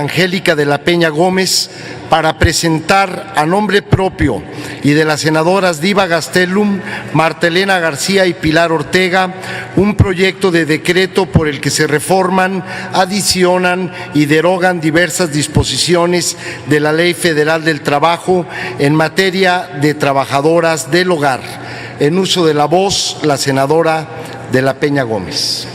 Angélica de la Peña Gómez para presentar a nombre propio y de las senadoras Diva Gastelum, Marta Elena García y Pilar Ortega un proyecto de decreto por el que se reforman, adicionan y derogan diversas disposiciones de la Ley Federal del Trabajo en materia de trabajadoras del hogar. En uso de la voz, la senadora de la Peña Gómez.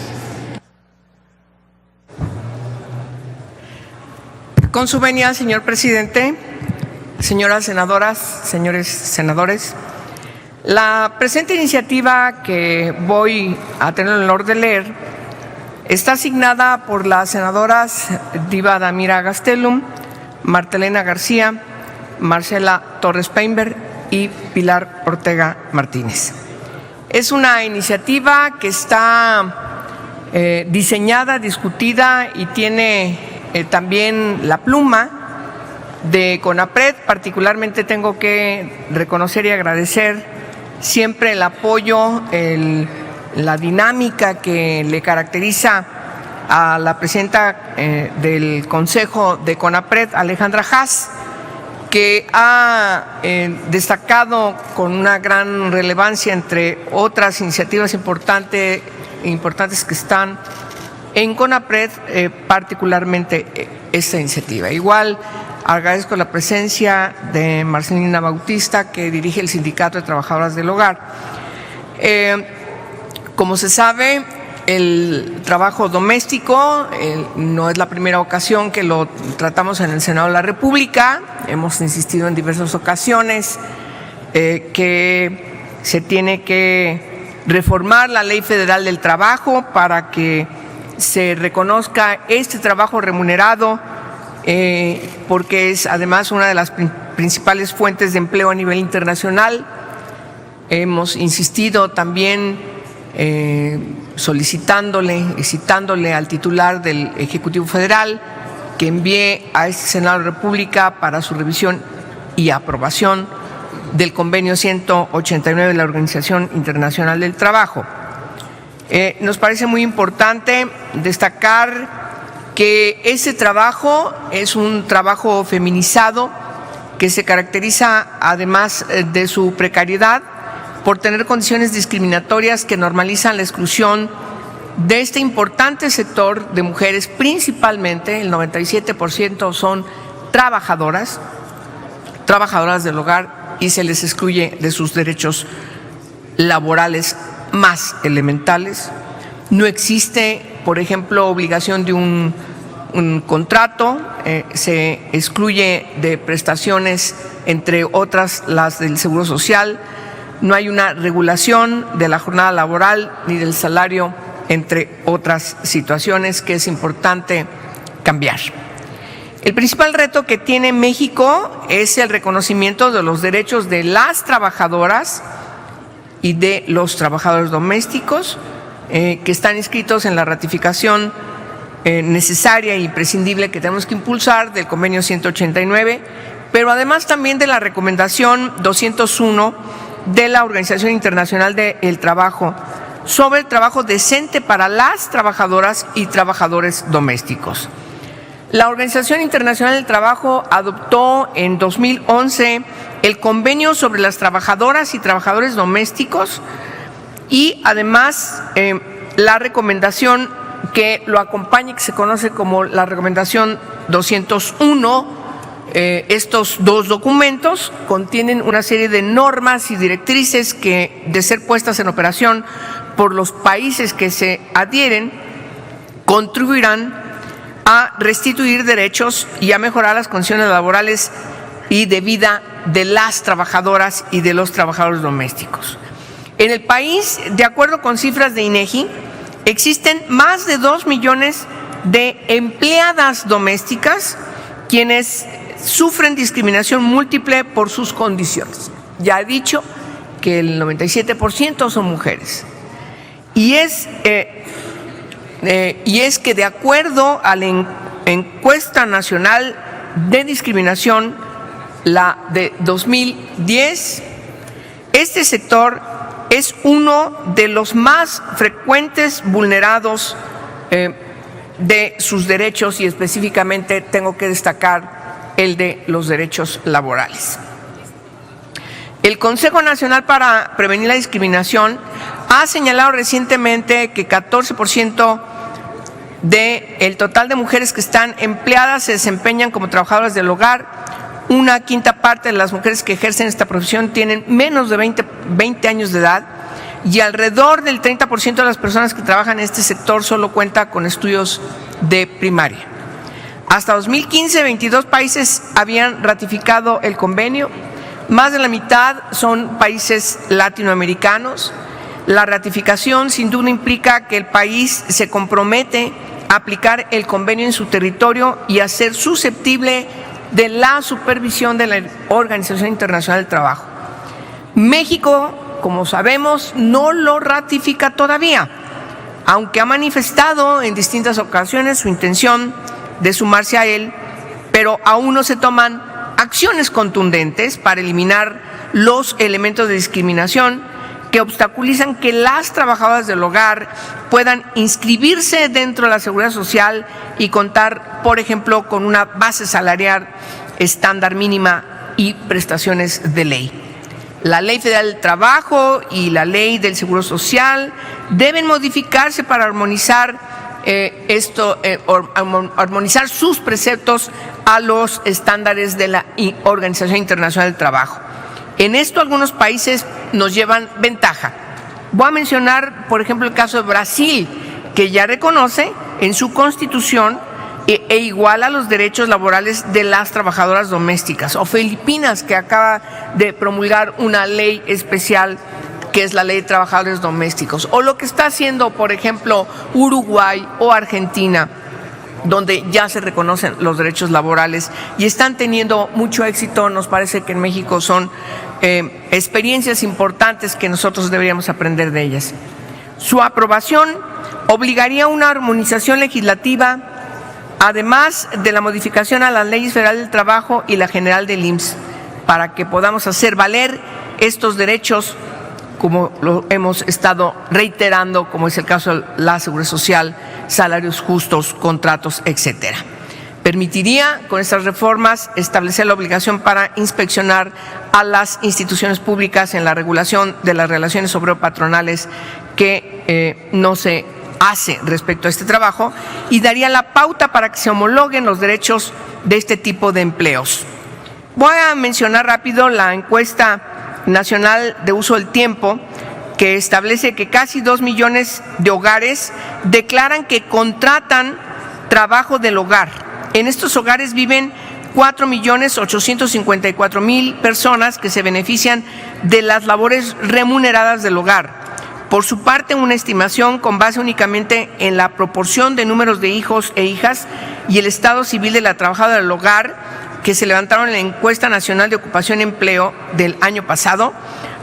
Con su venia, señor presidente, señoras senadoras, señores senadores, la presente iniciativa que voy a tener el honor de leer está asignada por las senadoras Diva Damira Gastelum, Marta Elena García, Marcela Torres Peinberg y Pilar Ortega Martínez. Es una iniciativa que está diseñada, discutida y tiene también la pluma de CONAPRED. Particularmente tengo que reconocer y agradecer siempre el apoyo, la dinámica que le caracteriza a la presidenta del Consejo de CONAPRED, Alejandra Haas, que ha destacado con una gran relevancia entre otras iniciativas importantes que están en CONAPRED, particularmente esta iniciativa. Igual agradezco la presencia de Marcelina Bautista, que dirige el Sindicato de Trabajadoras del Hogar. Como se sabe, el trabajo doméstico no es la primera ocasión que lo tratamos en el Senado de la República. Hemos insistido en diversas ocasiones que se tiene que reformar la Ley Federal del Trabajo para que se reconozca este trabajo remunerado, porque es además una de las principales fuentes de empleo a nivel internacional. Hemos insistido también solicitándole y citándole al titular del Ejecutivo Federal que envíe a este Senado de la República para su revisión y aprobación del convenio 189 de la Organización Internacional del Trabajo. Nos parece muy importante destacar que ese trabajo es un trabajo feminizado que se caracteriza, además de su precariedad, por tener condiciones discriminatorias que normalizan la exclusión de este importante sector de mujeres. Principalmente el 97% son trabajadoras del hogar, y se les excluye de sus derechos laborales más elementales. No existe, por ejemplo, obligación de un contrato, se excluye de prestaciones, entre otras las del Seguro Social. No hay una regulación de la jornada laboral ni del salario, entre otras situaciones que es importante cambiar. El principal reto que tiene México es el reconocimiento de los derechos de las trabajadoras y de los trabajadores domésticos que están inscritos en la ratificación necesaria e imprescindible que tenemos que impulsar del convenio 189, pero además también de la recomendación 201 de la Organización Internacional del Trabajo sobre el trabajo decente para las trabajadoras y trabajadores domésticos. La Organización Internacional del Trabajo adoptó en 2011 el convenio sobre las trabajadoras y trabajadores domésticos y además la recomendación que lo acompaña, que se conoce como la recomendación 201. Estos dos documentos contienen una serie de normas y directrices que, de ser puestas en operación por los países que se adhieren, contribuirán a restituir derechos y a mejorar las condiciones laborales y de vida de las trabajadoras y de los trabajadores domésticos. En el país, de acuerdo con cifras de INEGI, existen más de 2 millones de empleadas domésticas quienes sufren discriminación múltiple por sus condiciones. Ya he dicho que el 97% son mujeres. Y es que de acuerdo a la encuesta nacional de discriminación, la de 2010, este sector es uno de los más frecuentes vulnerados de sus derechos y específicamente tengo que destacar el de los derechos laborales. El Consejo Nacional para Prevenir la Discriminación ha señalado recientemente que 14% del total de mujeres que están empleadas se desempeñan como trabajadoras del hogar. Una quinta parte de las mujeres que ejercen esta profesión tienen menos de 20 años de edad y alrededor del 30% de las personas que trabajan en este sector solo cuenta con estudios de primaria. Hasta 2015, 22 países habían ratificado el convenio. Más de la mitad son países latinoamericanos. La ratificación sin duda implica que el país se compromete a aplicar el convenio en su territorio y a ser susceptible de la supervisión de la Organización Internacional del Trabajo. México, como sabemos, no lo ratifica todavía, aunque ha manifestado en distintas ocasiones su intención de sumarse a él, pero aún no se toman acciones contundentes para eliminar los elementos de discriminación que obstaculizan que las trabajadoras del hogar puedan inscribirse dentro de la seguridad social y contar, por ejemplo, con una base salarial estándar mínima y prestaciones de ley. La Ley Federal del Trabajo y la Ley del Seguro Social deben modificarse para armonizar armonizar sus preceptos a los estándares de la Organización Internacional del Trabajo. En esto algunos países nos llevan ventaja. Voy a mencionar, por ejemplo, el caso de Brasil, que ya reconoce en su constitución e iguala los derechos laborales de las trabajadoras domésticas, o Filipinas, que acaba de promulgar una ley especial que es la Ley de Trabajadores Domésticos, o lo que está haciendo, por ejemplo, Uruguay o Argentina, donde ya se reconocen los derechos laborales y están teniendo mucho éxito. Nos parece que en México son experiencias importantes que nosotros deberíamos aprender de ellas. Su aprobación obligaría a una armonización legislativa, además de la modificación a las leyes federales del trabajo y la general del IMSS, para que podamos hacer valer estos derechos, como lo hemos estado reiterando, como es el caso de la seguridad social, salarios justos, contratos, etcétera. Permitiría, con estas reformas, establecer la obligación para inspeccionar a las instituciones públicas en la regulación de las relaciones obrero-patronales que no se hace respecto a este trabajo, y daría la pauta para que se homologuen los derechos de este tipo de empleos. Voy a mencionar rápido la encuesta nacional de uso del tiempo, que establece que casi 2 millones de hogares declaran que contratan trabajo del hogar. En estos hogares viven 4.854.000 personas que se benefician de las labores remuneradas del hogar. Por su parte, una estimación con base únicamente en la proporción de números de hijos e hijas y el estado civil de la trabajadora del hogar, que se levantaron en la Encuesta Nacional de Ocupación y Empleo del año pasado,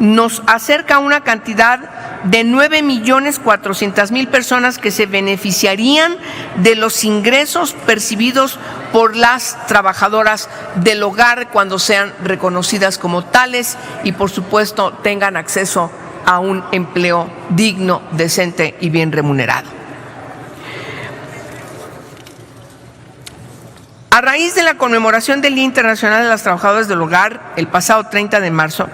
nos acerca a una cantidad de 9.400.000 personas que se beneficiarían de los ingresos percibidos por las trabajadoras del hogar cuando sean reconocidas como tales y, por supuesto, tengan acceso a un empleo digno, decente y bien remunerado. A raíz de la conmemoración del Día Internacional de las Trabajadoras del Hogar, el pasado 30 de marzo,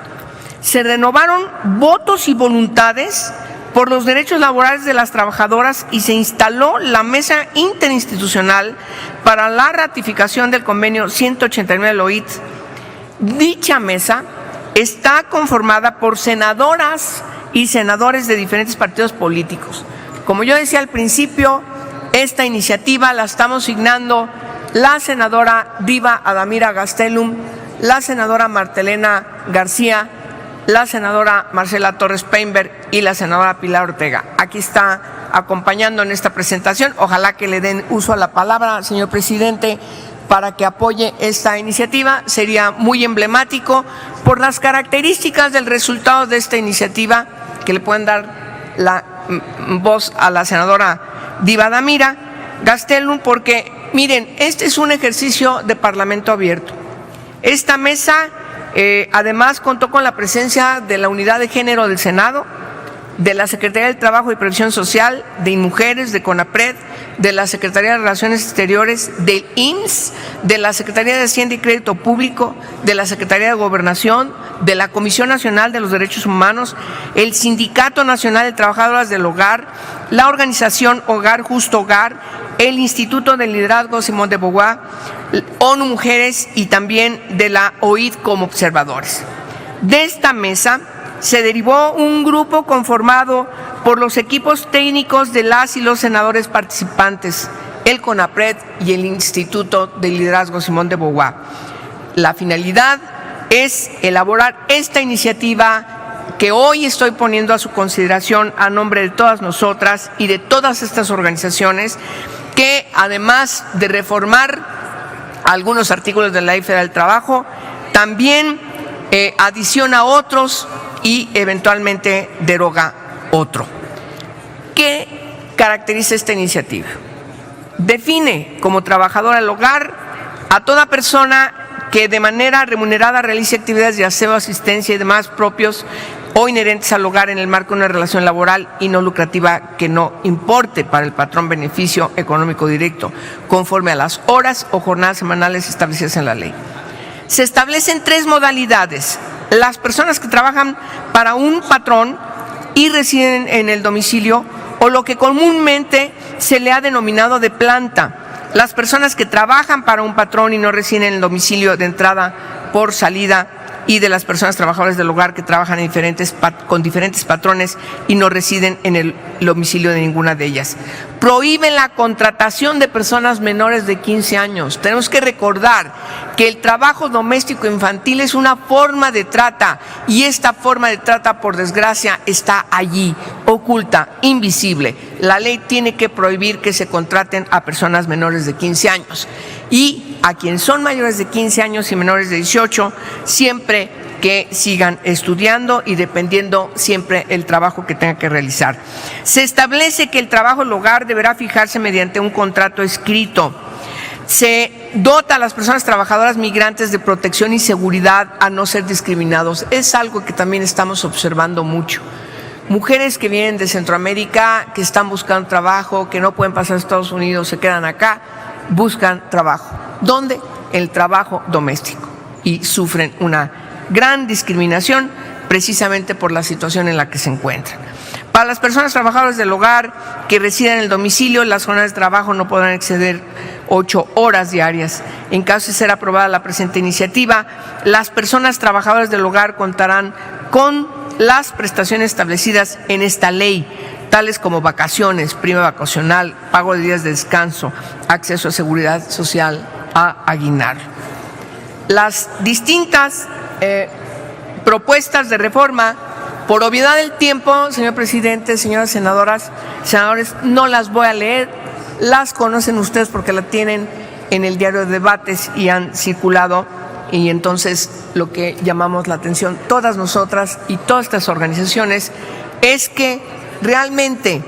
se renovaron votos y voluntades por los derechos laborales de las trabajadoras y se instaló la Mesa Interinstitucional para la ratificación del Convenio 189 de la OIT. Dicha mesa está conformada por senadoras y senadores de diferentes partidos políticos. Como yo decía al principio, esta iniciativa la estamos signando la senadora Diva Adamira Gastelum, la senadora Martelena García, la senadora Marcela Torres Peinberg y la senadora Pilar Ortega. Aquí está acompañando en esta presentación. Ojalá que le den uso a la palabra, señor presidente, para que apoye esta iniciativa. Sería muy emblemático por las características del resultado de esta iniciativa, que le pueden dar la voz a la senadora Diva Adamira Gastelum, porque miren, este es un ejercicio de parlamento abierto. Esta mesa además contó con la presencia de la Unidad de Género del Senado, de la Secretaría del Trabajo y Previsión Social, de INMUJERES, de CONAPRED, de la Secretaría de Relaciones Exteriores, del IMSS, de la Secretaría de Hacienda y Crédito Público, de la Secretaría de Gobernación, de la Comisión Nacional de los Derechos Humanos, el Sindicato Nacional de Trabajadoras del Hogar, la organización Hogar Justo Hogar, el Instituto de Liderazgo Simón de Beauvoir, ONU Mujeres y también de la OID como observadores. De esta mesa se derivó un grupo conformado por los equipos técnicos de las y los senadores participantes, el CONAPRED y el Instituto de Liderazgo Simón de Beauvoir. La finalidad es elaborar esta iniciativa que hoy estoy poniendo a su consideración a nombre de todas nosotras y de todas estas organizaciones, que además de reformar algunos artículos de la Ley Federal del Trabajo, también adiciona otros y eventualmente deroga otro. ¿Qué caracteriza esta iniciativa? Define como trabajadora del hogar a toda persona que de manera remunerada realice actividades de aseo, asistencia y demás propios o inherentes al hogar en el marco de una relación laboral y no lucrativa que no importe para el patrón beneficio económico directo, conforme a las horas o jornadas semanales establecidas en la ley. Se establecen 3 modalidades: las personas que trabajan para un patrón y residen en el domicilio, o lo que comúnmente se le ha denominado de planta, las personas que trabajan para un patrón y no residen en el domicilio de entrada por salida, y de las personas trabajadoras del hogar que trabajan con diferentes patrones y no residen en el domicilio de ninguna de ellas. Prohíben la contratación de personas menores de 15 años. Tenemos que recordar que el trabajo doméstico infantil es una forma de trata, y esta forma de trata, por desgracia, está allí, oculta, invisible. La ley tiene que prohibir que se contraten a personas menores de 15 años. Y a quienes son mayores de 15 años y menores de 18, siempre que sigan estudiando y dependiendo siempre el trabajo que tengan que realizar. Se establece que el trabajo del hogar deberá fijarse mediante un contrato escrito. Se dota a las personas trabajadoras migrantes de protección y seguridad a no ser discriminados. Es algo que también estamos observando mucho. Mujeres que vienen de Centroamérica, que están buscando trabajo, que no pueden pasar a Estados Unidos, se quedan acá, buscan trabajo. ¿Dónde? El trabajo doméstico. Y sufren una gran discriminación precisamente por la situación en la que se encuentran. Para las personas trabajadoras del hogar que residen en el domicilio, las jornadas de trabajo no podrán exceder 8 horas diarias. En caso de ser aprobada la presente iniciativa, las personas trabajadoras del hogar contarán con las prestaciones establecidas en esta ley, tales como vacaciones, prima vacacional, pago de días de descanso, acceso a seguridad social, a aguinaldo. Las distintas propuestas de reforma, por obviedad del tiempo, señor presidente, señoras senadoras, senadores, no las voy a leer, las conocen ustedes porque la tienen en el diario de debates y han circulado, y entonces lo que llamamos la atención todas nosotras y todas estas organizaciones es que realmente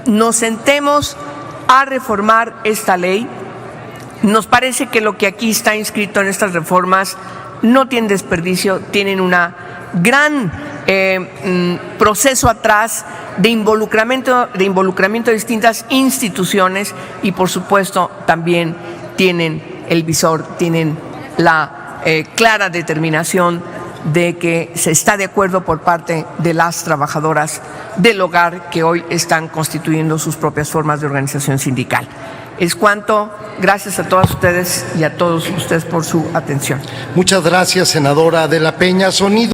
nos sentemos a reformar esta ley. Nos parece que lo que aquí está inscrito en estas reformas no tiene desperdicio, tienen una gran proceso atrás de involucramiento de distintas instituciones, y por supuesto también tienen el visor, tienen la clara determinación de que se está de acuerdo por parte de las trabajadoras del hogar que hoy están constituyendo sus propias formas de organización sindical. Es cuanto. Gracias a todas ustedes y a todos ustedes por su atención. Muchas gracias, senadora de la Peña. Sonido.